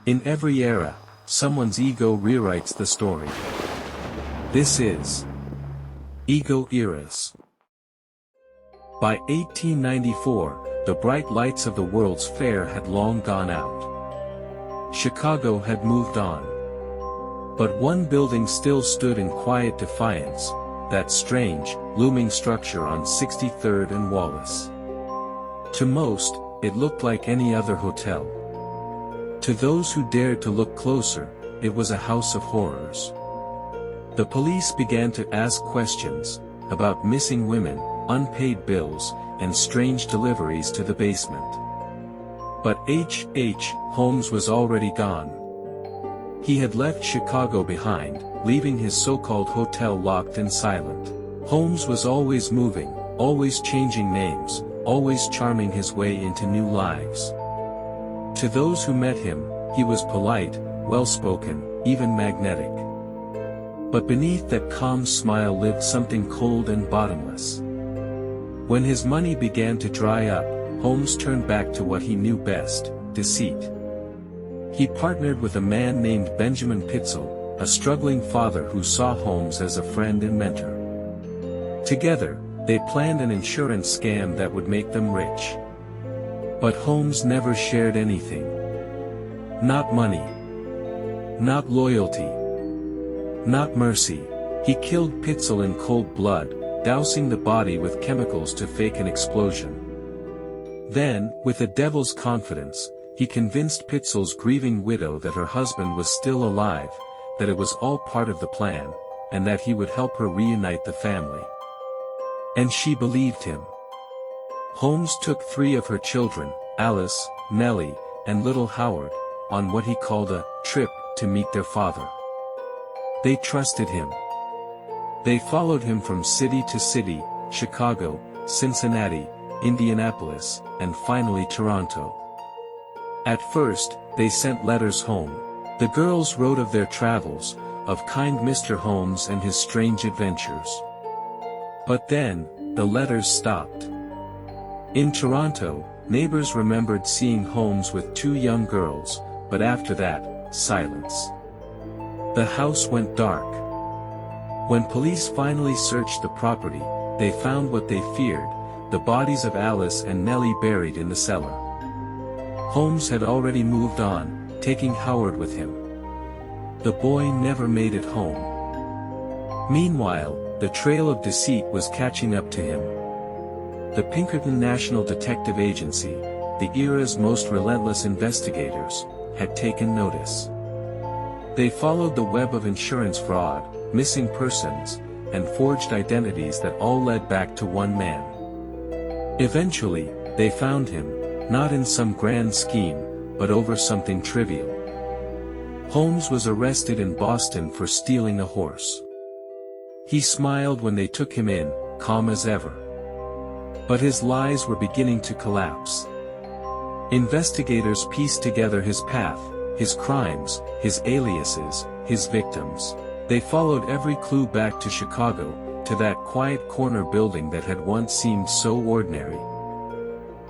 In every era, someone's ego rewrites the story. This is Ego Eras. By 1894, the bright lights of the World's Fair had long gone out. Chicago had moved on. But one building still stood in quiet defiance, that strange, looming structure on 63rd and Wallace. To most, it looked like any other hotel. To those who dared to look closer, it was a house of horrors. The police began to ask questions about missing women, unpaid bills, and strange deliveries to the basement. But Holmes was already gone. He had left Chicago behind, leaving his so-called hotel locked and silent. Holmes was always moving, always changing names, always charming his way into new lives. To those who met him, he was polite, well-spoken, even magnetic. But beneath that calm smile lived something cold and bottomless. When his money began to dry up, Holmes turned back to what he knew best, deceit. He partnered with a man named Benjamin Pitzel, a struggling father who saw Holmes as a friend and mentor. Together, they planned an insurance scam that would make them rich. But Holmes never shared anything. Not money. Not loyalty. Not mercy. He killed Pitzel in cold blood, dousing the body with chemicals to fake an explosion. Then, with a devil's confidence, he convinced Pitzel's grieving widow that her husband was still alive, that it was all part of the plan, and that he would help her reunite the family. And she believed him. Holmes took 3 of her children, Alice, Nellie, and little Howard, on what he called a trip to meet their father. They trusted him. They followed him from city to city, Chicago, Cincinnati, Indianapolis, and finally Toronto. At first, they sent letters home. The girls wrote of their travels, of kind Mr. Holmes and his strange adventures. But then, the letters stopped. In Toronto, neighbors remembered seeing Holmes with 2 young girls, but after that, silence. The house went dark. When police finally searched the property, they found what they feared, the bodies of Alice and Nellie buried in the cellar. Holmes had already moved on, taking Howard with him. The boy never made it home. Meanwhile, the trail of deceit was catching up to him. The Pinkerton National Detective Agency, the era's most relentless investigators, had taken notice. They followed the web of insurance fraud, missing persons, and forged identities that all led back to one man. Eventually, they found him, not in some grand scheme, but over something trivial. Holmes was arrested in Boston for stealing a horse. He smiled when they took him in, calm as ever. But his lies were beginning to collapse. Investigators pieced together his path, his crimes, his aliases, his victims. They followed every clue back to Chicago, to that quiet corner building that had once seemed so ordinary.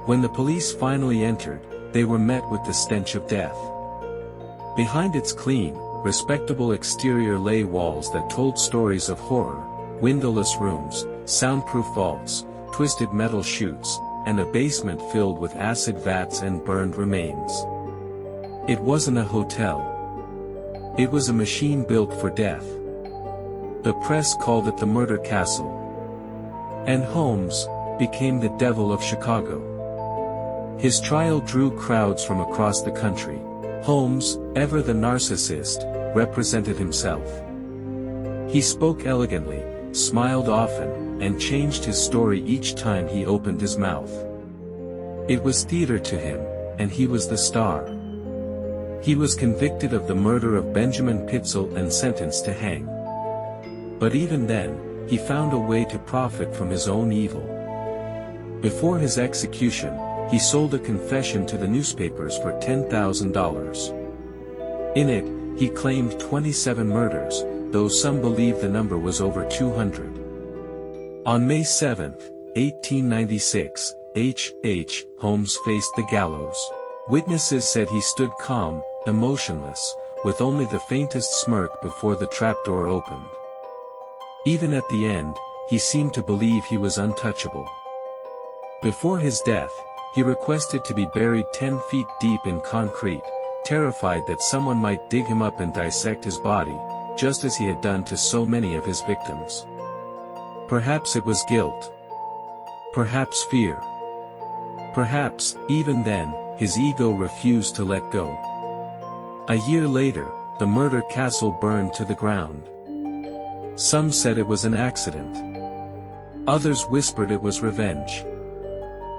When the police finally entered, they were met with the stench of death. Behind its clean, respectable exterior lay walls that told stories of horror, windowless rooms, soundproof vaults, twisted metal chutes, and a basement filled with acid vats and burned remains. It wasn't a hotel. It was a machine built for death. The press called it the murder castle. And Holmes became the devil of Chicago. His trial drew crowds from across the country. Holmes, ever the narcissist, represented himself. He spoke elegantly, smiled often, and changed his story each time he opened his mouth. It was theater to him, and he was the star. He was convicted of the murder of Benjamin Pitzel and sentenced to hang. But even then, he found a way to profit from his own evil. Before his execution, he sold a confession to the newspapers for $10,000. In it, he claimed 27 murders, though some believe the number was over 200. On May 7, 1896, Holmes faced the gallows. Witnesses said he stood calm, emotionless, with only the faintest smirk before the trapdoor opened. Even at the end, he seemed to believe he was untouchable. Before his death, he requested to be buried 10 feet deep in concrete, terrified that someone might dig him up and dissect his body, just as he had done to so many of his victims. Perhaps it was guilt. Perhaps fear. Perhaps, even then, his ego refused to let go. A year later, the murder castle burned to the ground. Some said it was an accident. Others whispered it was revenge.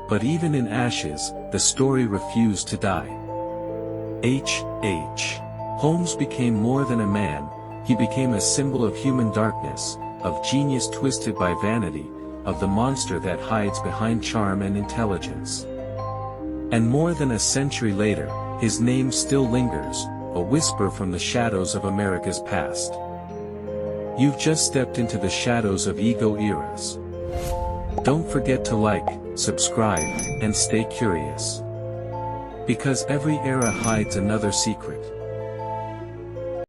But even in ashes, the story refused to die. Holmes became more than a man, he became a symbol of human darkness, of genius twisted by vanity, of the monster that hides behind charm and intelligence. And more than a century later, his name still lingers, a whisper from the shadows of America's past. You've just stepped into the shadows of ego eras. Don't forget to like, subscribe, and stay curious. Because every era hides another secret.